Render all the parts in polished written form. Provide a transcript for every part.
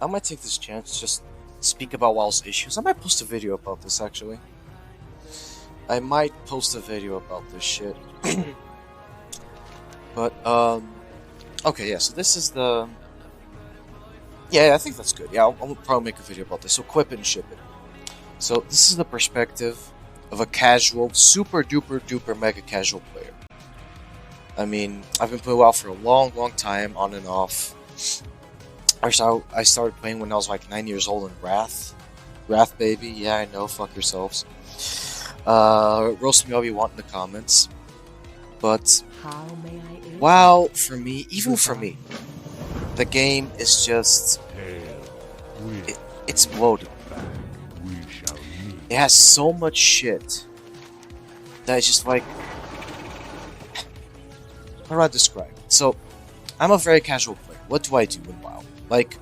I might take this chance to just speak about WoW's issues. I might post a video about this actually. I might post a video about this shit. But okay, yeah. So this is the. Yeah, I think that's good. Yeah, I'll probably make a video about this. So equip it and ship it. So this is the perspective of a casual, super duper duper mega casual player. I mean, I've been playing WoW for a long, long time, on and off. I started playing when I was like 9 years old in Wrath. Wrath, baby. Yeah, I know. Fuck yourselves. Roast me all you want in the comments. But WoW, for me, even for me, the game is just... it's bloated. It has so much shit that it's just like... how do I describe it? So, I'm a very casual player. What do I do in WoW? Like,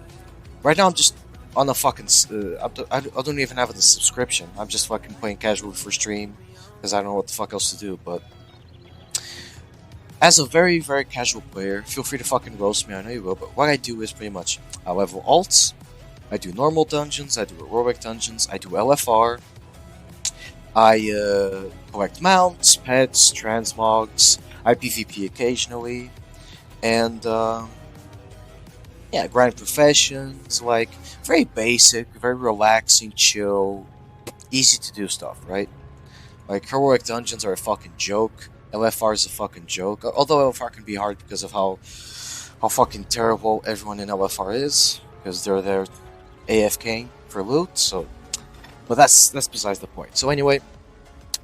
right now I'm just on a fucking... I don't even have a subscription. I'm just fucking playing casually for stream, because I don't know what the fuck else to do, but... as a very, very casual player, feel free to fucking roast me, I know you will, but what I do is pretty much, I level alts, I do normal dungeons, I do heroic dungeons, I do LFR, I collect mounts, pets, transmogs, I PvP occasionally, and yeah, grind professions, like, very basic, very relaxing, chill, easy to do stuff, right? Like, heroic dungeons are a fucking joke. LFR is a fucking joke. Although LFR can be hard because of how fucking terrible everyone in LFR is, because they're there AFKing for loot. So, but that's besides the point. So anyway,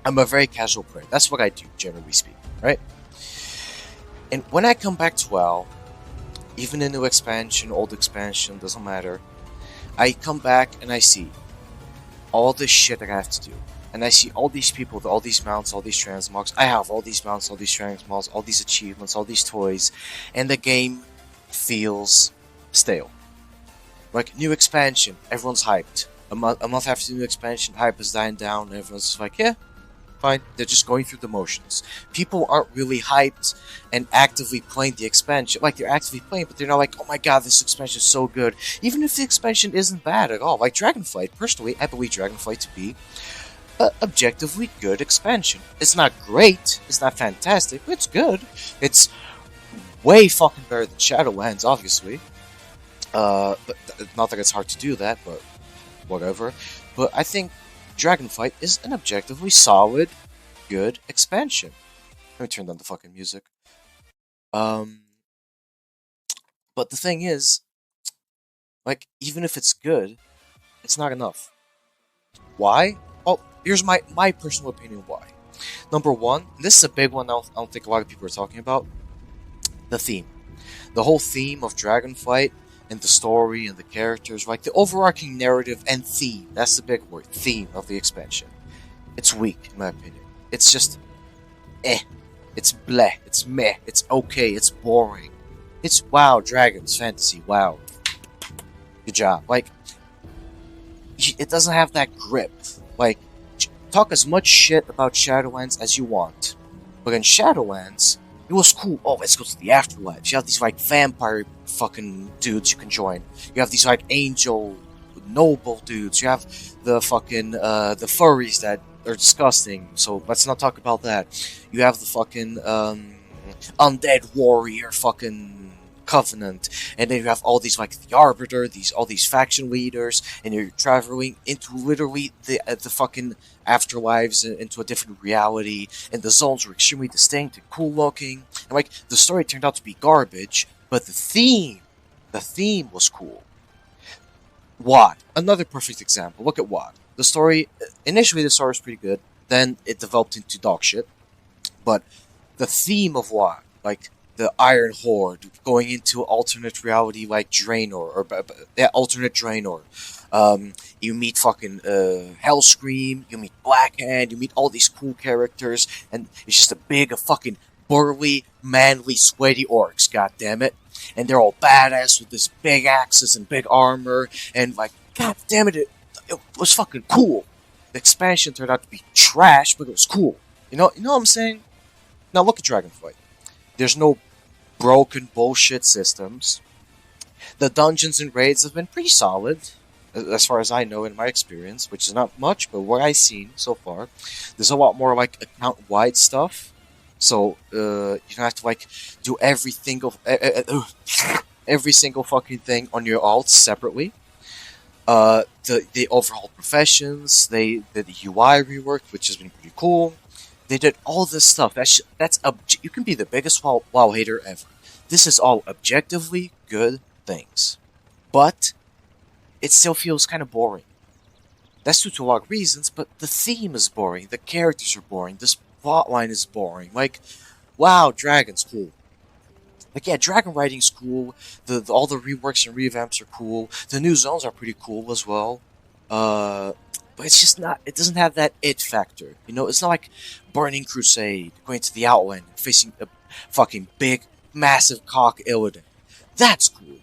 I'm a very casual player. That's what I do, generally speaking, right? And when I come back to WoW, even in new expansion, old expansion, doesn't matter. I come back and I see all this shit that I have to do. And I see all these people with all these mounts, all these transmogs. I have all these mounts, all these transmogs, all these achievements, all these toys. And the game feels stale. Like, new expansion, everyone's hyped. A month after the new expansion, hype is dying down, and everyone's just like, yeah, fine. They're just going through the motions. People aren't really hyped and actively playing the expansion. Like, they're actively playing, but they're not like, oh my god, this expansion is so good. Even if the expansion isn't bad at all. Like Dragonflight, personally, I believe Dragonflight to be objectively good expansion. It's not great, it's not fantastic, but it's good. It's way fucking better than Shadowlands, obviously. But not that it's hard to do that, but whatever. But I think Dragonflight is an objectively solid, good expansion. Let me turn down the fucking music. But the thing is, like, even if it's good, it's not enough. Why? Oh, here's my personal opinion why. Number one, this is a big one I don't think a lot of people are talking about. The theme. The whole theme of Dragonflight and the story and the characters, like the overarching narrative and theme. That's the big word, theme of the expansion. It's weak, in my opinion. It's just It's bleh. It's meh. It's okay. It's boring. It's wow, dragons, fantasy, wow. Good job. Like, it doesn't have that grip. Like, talk as much shit about Shadowlands as you want. But in Shadowlands, it was cool. Oh, let's go to the afterlife. You have these, like, vampire fucking dudes you can join. You have these, like, angel, noble dudes. You have the fucking, the furries that are disgusting. So, let's not talk about that. You have the fucking, undead warrior fucking covenant, and then you have all these, like, the arbiter, all these faction leaders, and you're traveling into literally the fucking afterlives, into a different reality, and the zones were extremely distinct and cool looking, and, like, the story turned out to be garbage, but the theme was cool. WoD, another perfect example. Look at WoD. The story, initially the story was pretty good, then it developed into dog shit, but the theme of WoD, like, the Iron Horde, going into alternate reality like Draenor, or alternate Draenor. You meet fucking Hellscream, you meet Blackhand, you meet all these cool characters, and it's just a fucking burly, manly, sweaty orcs, goddammit. And they're all badass with this big axes and big armor, and like, goddammit, it was fucking cool. The expansion turned out to be trash, but it was cool. You know what I'm saying? Now look at Dragonflight. There's no broken bullshit systems. The dungeons and raids have been pretty solid, as far as I know in my experience, which is not much, but what I've seen so far. There's a lot more like account-wide stuff, so you don't have to like do every single fucking thing on your alts separately. They overhauled professions. They did the UI rework, which has been pretty cool. They did all this stuff. You can be the biggest WoW hater ever. This is all objectively good things, but it still feels kind of boring. That's due to a lot of reasons, but the theme is boring. The characters are boring. This plotline is boring. Like, wow, dragons, cool. Like, yeah, dragon riding's cool. All the reworks and revamps are cool. The new zones are pretty cool as well. But it's just not. It doesn't have that it factor. You know, it's not like Burning Crusade, going to the Outland, facing a fucking big, massive cock Illidan. That's cool.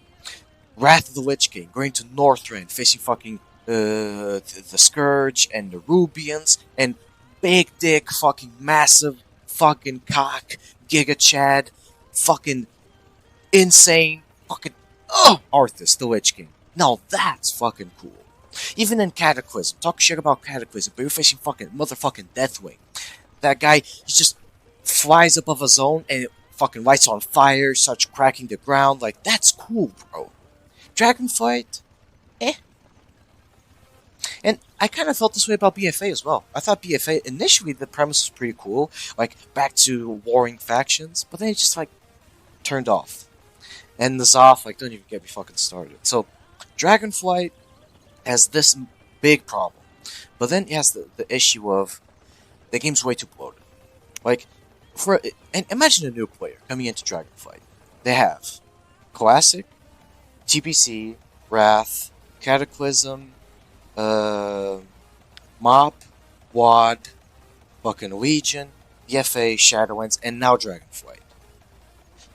Wrath of the Lich King, going to Northrend, facing fucking the Scourge and the Rubians, and big dick, fucking massive, fucking cock, Giga Chad, fucking insane, fucking Arthas, the Lich King. Now that's fucking cool. Even in Cataclysm, talk shit about Cataclysm, but you're facing fucking motherfucking Deathwing. That guy, he just flies above a zone and it fucking lights on fire, starts cracking the ground. Like, that's cool, bro. Dragonflight, eh. And I kind of felt this way about BFA as well. I thought BFA, initially the premise was pretty cool, like, back to warring factions, but then it just, like, turned off. And N'Zoth, like, don't even get me fucking started. So, Dragonflight has this big problem. But then it has the issue of the game's way too bloated. Like, and imagine a new player coming into Dragonflight. They have Classic, TBC, Wrath, Cataclysm, Mop, WoD, fucking Legion, BFA, Shadowlands, and now Dragonflight.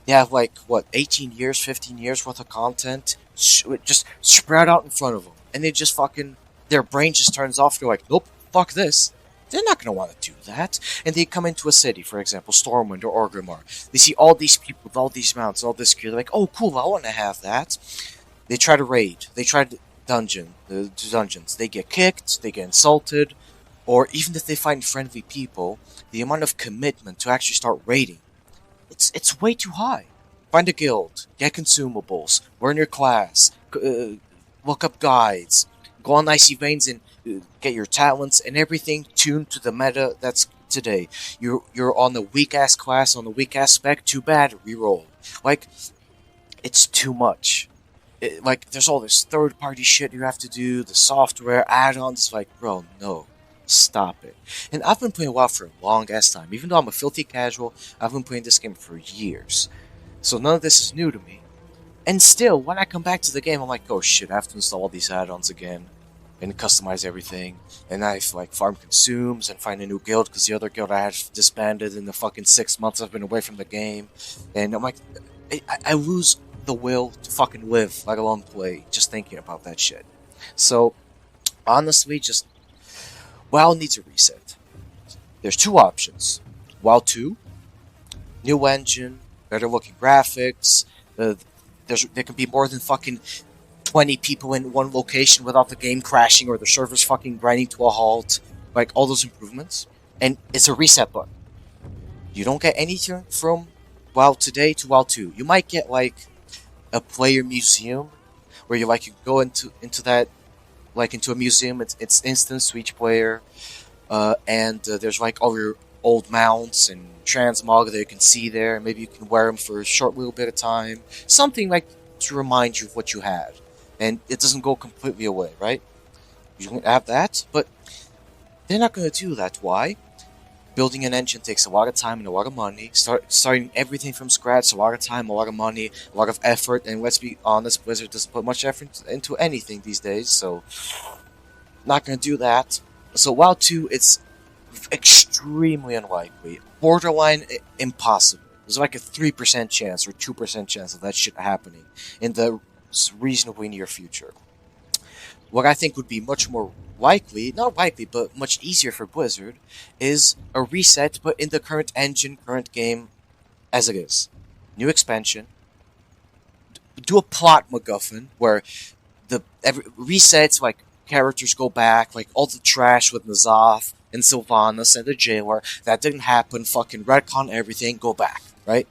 They have like, what, 18 years, 15 years worth of content just spread out in front of them. And they just fucking, their brain just turns off. They're like, nope, fuck this. They're not going to want to do that. And they come into a city, for example, Stormwind or Orgrimmar. They see all these people with all these mounts, all this gear. They're like, oh, cool, I want to have that. They try to raid. They try to do dungeons. They get kicked, they get insulted, or even if they find friendly people, the amount of commitment to actually start raiding, it's way too high. Find a guild, get consumables, learn your class, look up guides, go on Icy Veins and get your talents and everything tuned to the meta that's today. You're on the weak-ass class, on the weak-ass spec, too bad, reroll. Like, it's too much. Like, there's all this third-party shit you have to do, the software, add-ons, like, bro, no. Stop it. And I've been playing WoW for a long-ass time. Even though I'm a filthy casual, I've been playing this game for years. So none of this is new to me. And still, when I come back to the game, I'm like, oh shit, I have to install all these add-ons again. And customize everything. And I have to, like, farm consumes and find a new guild, because the other guild I had disbanded in the fucking 6 months I've been away from the game. And I'm like, I lose the will to fucking live, let alone play, just thinking about that shit. So, honestly, just WoW needs a reset. There's two options. WoW 2, new engine, better looking graphics, there can be more than fucking 20 people in one location without the game crashing or the servers fucking grinding to a halt, like all those improvements. And it's a reset button. You don't get anything from WoW today to WoW 2. You might get like a player museum where you go into that, like into a museum. It's instance to each player, and there's like all your old mounts and transmog that you can see there. Maybe you can wear them for a short little bit of time, something like to remind you of what you had, and it doesn't go completely away, right? You can have that, but they're not going to do that. Why? Building an engine takes a lot of time and a lot of money. Starting everything from scratch, a lot of time, a lot of money, a lot of effort, and let's be honest, Blizzard doesn't put much effort into anything these days, so not going to do that. So WoW 2, it's extremely unlikely. Borderline impossible. There's like a 3% chance or 2% chance of that shit happening in the reasonably near future. What I think would be much more likely, not likely, but much easier for Blizzard, is a reset, but in the current engine, current game, as it is. New expansion, do a plot MacGuffin where the every resets, like characters go back, like all the trash with Nazoth and Sylvanas and the jailer that didn't happen, fucking retcon everything, go back, right?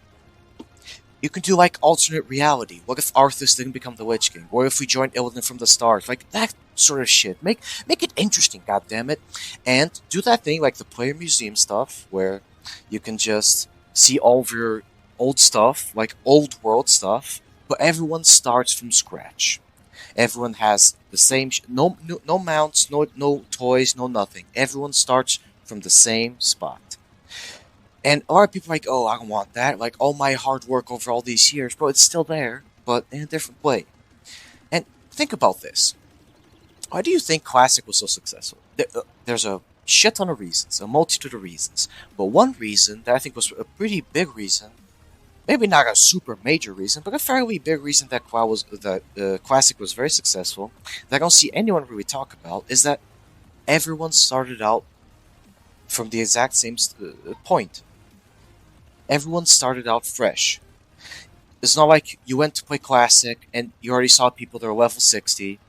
You can do like alternate reality. What if Arthas didn't become the Lich King? What if we joined Illidan from the start? Like that sort of shit. Make it interesting, goddammit. And do that thing like the player museum stuff where you can just see all of your old stuff, like old world stuff, but everyone starts from scratch. Everyone has the same no mounts, no toys, no nothing. Everyone starts from the same spot. And a lot of people are like, oh, I don't want that. Like all my hard work over all these years, bro, it's still there, but in a different way. And think about this. Why do you think Classic was so successful? There's a shit ton of reasons, a multitude of reasons. But one reason that I think was a pretty big reason, maybe not a super major reason, but a fairly big reason that Classic was very successful, that I don't see anyone really talk about, is that everyone started out from the exact same point. Everyone started out fresh. It's not like you went to play Classic and you already saw people that are level 60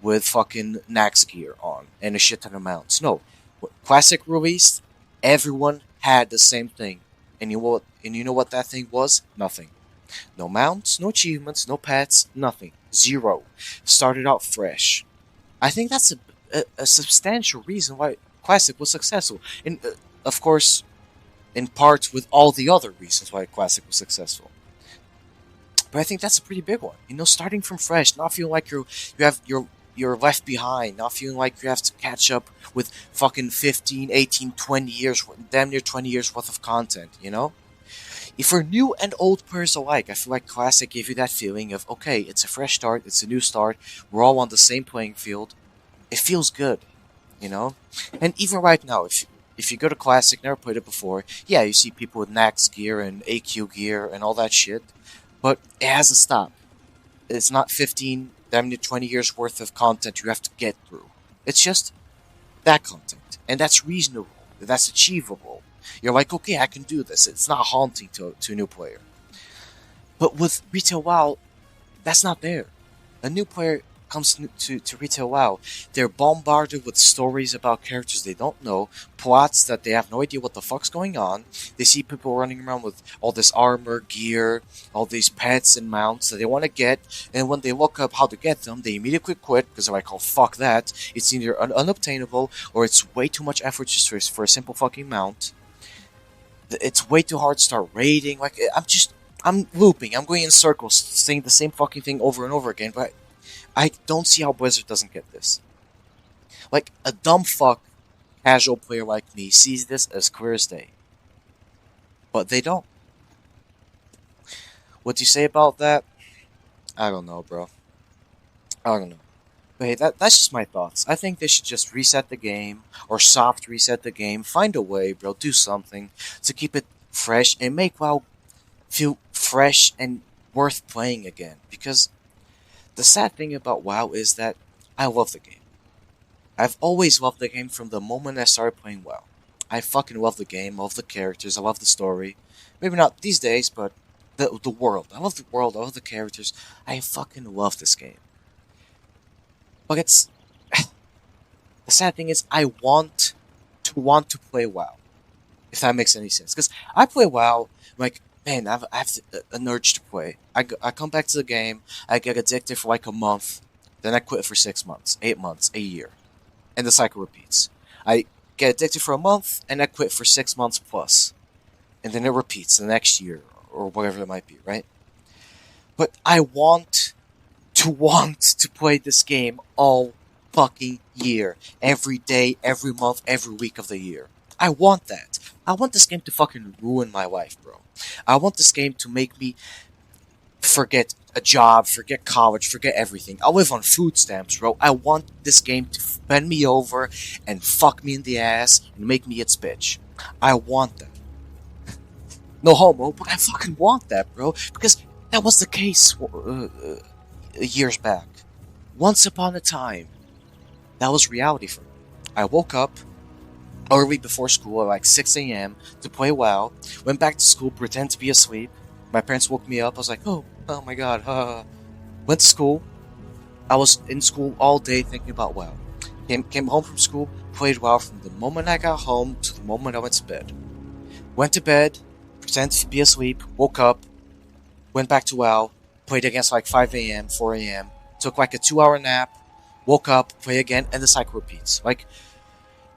with fucking Nax gear on and a shit ton of mounts. No. When Classic released, everyone had the same thing. And you know what that thing was? Nothing. No mounts, no achievements, no pets, nothing. Zero. Started out fresh. I think that's a substantial reason why Classic was successful. And, of course, in part with all the other reasons why Classic was successful. But I think that's a pretty big one. You know, starting from fresh, not feeling like you're left behind, not feeling like you have to catch up with fucking 15, 18, 20 years, damn near 20 years worth of content, you know? If for new and old players alike, I feel like Classic gave you that feeling of, okay, it's a fresh start, it's a new start, we're all on the same playing field. It feels good, you know? And even right now, if you go to Classic, never played it before, yeah, you see people with Nax gear and AQ gear and all that shit, but it has a stop. It's not 15, damn near 20 years worth of content you have to get through. It's just that content, and that's reasonable, that's achievable. You're like, okay, I can do this. It's not haunting to a new player. But with Retail WoW, that's not there. A new player comes to Retail WoW, they're bombarded with stories about characters they don't know, plots that they have no idea what the fuck's going on. They see people running around with all this armor, gear, all these pets and mounts that they want to get, and when they look up how to get them, they immediately quit because they're like, oh fuck that, it's either unobtainable or it's way too much effort just for a simple fucking mount. It's way too hard to start raiding. Like, I'm looping, I'm going in circles, saying the same fucking thing over and over again, but I don't see how Blizzard doesn't get this. Like, a dumb fuck casual player like me sees this as clear as day. But they don't. What do you say about that? I don't know, bro. I don't know. But hey, that's just my thoughts. I think they should just reset the game, or soft reset the game, find a way, bro, do something to keep it fresh and make WoW feel fresh and worth playing again. Because the sad thing about WoW is that I love the game. I've always loved the game from the moment I started playing WoW. I fucking love the game, I love the characters, I love the story. Maybe not these days, but the world. I love the world, I love the characters. I fucking love this game. But it's... the sad thing is, I want to play WoW. If that makes any sense. Because I play WoW, like, man, I have an urge to play. I come back to the game, I get addicted for like a month, then I quit for 6 months, 8 months, a year. And the cycle repeats. I get addicted for a month, and I quit for 6 months plus. And then it repeats the next year, or whatever it might be, right? But I want to play this game all fucking year. Every day, every month, every week of the year. I want that. I want this game to fucking ruin my life, bro. I want this game to make me forget a job, forget college, forget everything. I live on food stamps, bro. I want this game to bend me over and fuck me in the ass and make me its bitch. I want that. No homo, but I fucking want that, bro. Because that was the case years back. Once upon a time, that was reality for me. I woke up early before school at like 6 a.m. to play WoW, went back to school, pretend to be asleep. My parents woke me up, I was like, oh my god, Went to school. I was in school all day thinking about WoW. Came home from school, played WoW from the moment I got home to the moment I went to bed. Went to bed, pretended to be asleep, woke up, went back to WoW, played against like 5 a.m., 4 a.m., took like a 2 hour nap, woke up, play again, and the cycle repeats. Like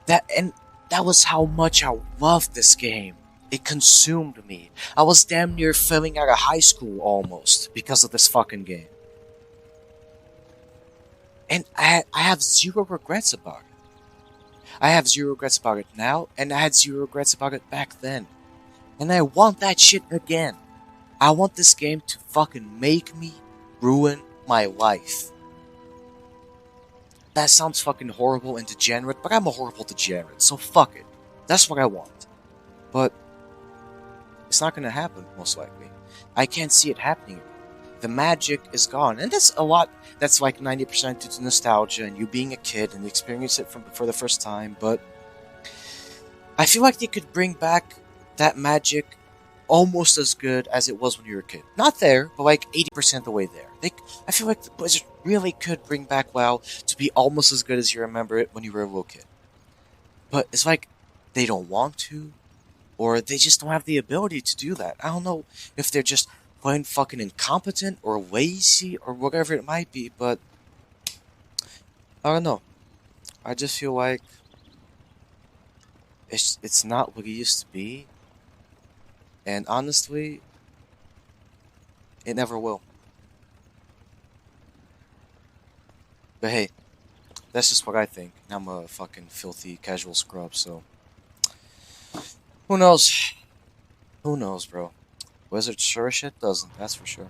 that, and that was how much I loved this game. It consumed me. I was damn near failing out of high school almost because of this fucking game. And I have zero regrets about it. I have zero regrets about it now, and I had zero regrets about it back then. And I want that shit again. I want this game to fucking make me ruin my life. That sounds fucking horrible and degenerate, but I'm a horrible degenerate, so fuck it. That's what I want. But it's not gonna happen, most likely. I can't see it happening. The magic is gone, and that's a lot. That's like 90% due to nostalgia and you being a kid and experience it for the first time. But I feel like they could bring back that magic almost as good as it was when you were a kid. Not there, but like 80% the way there. I feel like the Blizzard really could bring back WoW to be almost as good as you remember it when you were a little kid. But it's like they don't want to, or they just don't have the ability to do that. I don't know if they're just plain fucking incompetent or lazy or whatever it might be, but I don't know. I just feel like it's not what it used to be, and honestly, it never will. But hey, that's just what I think. I'm a fucking filthy casual scrub, so who knows? Who knows, bro? Wizard sure as shit doesn't, that's for sure.